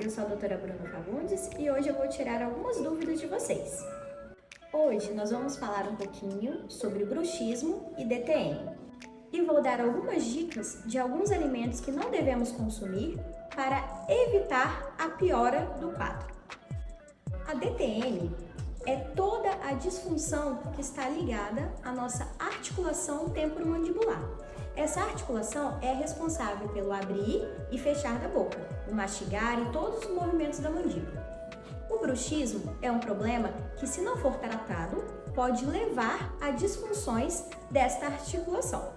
eu sou a doutora Bruna Fagundes e hoje eu vou tirar algumas dúvidas de vocês. Hoje nós vamos falar um pouquinho sobre bruxismo e DTM e vou dar algumas dicas de alguns alimentos que não devemos consumir para evitar a piora do quadro. A DTM é toda a disfunção que está ligada à nossa articulação temporomandibular. Essa articulação é responsável pelo abrir e fechar da boca, o mastigar e todos os movimentos da mandíbula. O bruxismo é um problema que, se não for tratado, pode levar a disfunções desta articulação.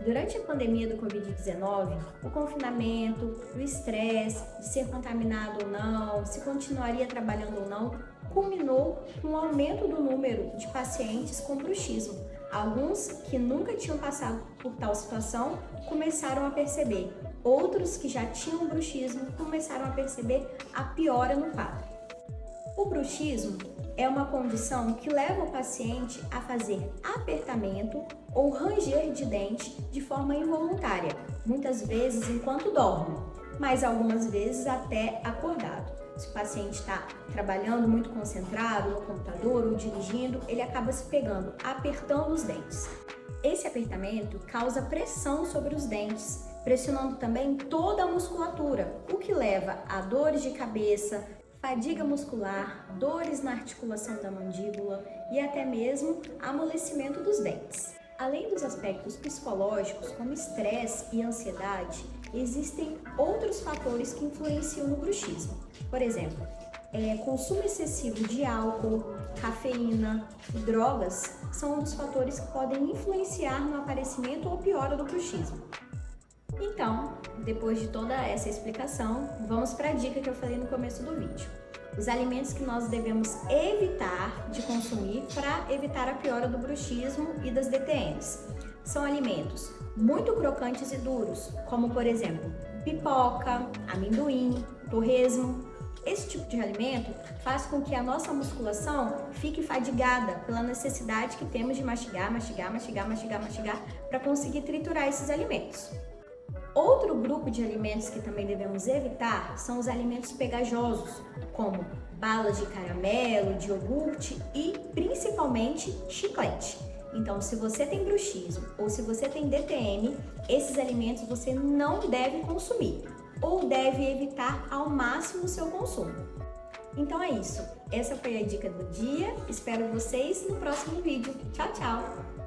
Durante a pandemia do Covid-19, o confinamento, o estresse de ser contaminado ou não, se continuaria trabalhando ou não, culminou com o aumento do número de pacientes com bruxismo. Alguns que nunca tinham passado por tal situação começaram a perceber, outros que já tinham bruxismo começaram a perceber a piora no quadro. O bruxismo é uma condição que leva o paciente a fazer apertamento ou ranger de dente de forma involuntária, muitas vezes enquanto dorme, mas algumas vezes até acordado. Se o paciente está trabalhando muito concentrado no computador ou dirigindo, ele acaba se pegando, apertando os dentes. Esse apertamento causa pressão sobre os dentes, pressionando também toda a musculatura, o que leva a dores de cabeça, fadiga muscular, dores na articulação da mandíbula e até mesmo amolecimento dos dentes. Além dos aspectos psicológicos, como estresse e ansiedade, existem outros fatores que influenciam no bruxismo. Por exemplo, consumo excessivo de álcool, cafeína e drogas são um dos fatores que podem influenciar no aparecimento ou piora do bruxismo. Então, depois de toda essa explicação, vamos para a dica que eu falei no começo do vídeo. Os alimentos que nós devemos evitar de consumir para evitar a piora do bruxismo e das DTMs. São alimentos muito crocantes e duros, como por exemplo, pipoca, amendoim, torresmo. Esse tipo de alimento faz com que a nossa musculação fique fadigada pela necessidade que temos de mastigar para conseguir triturar esses alimentos. Outro grupo de alimentos que também devemos evitar são os alimentos pegajosos, como balas de caramelo, de iogurte e principalmente chiclete. Então, se você tem bruxismo ou se você tem DTM, esses alimentos você não deve consumir ou deve evitar ao máximo o seu consumo. Então é isso. Essa foi a dica do dia. Espero vocês no próximo vídeo. Tchau, tchau!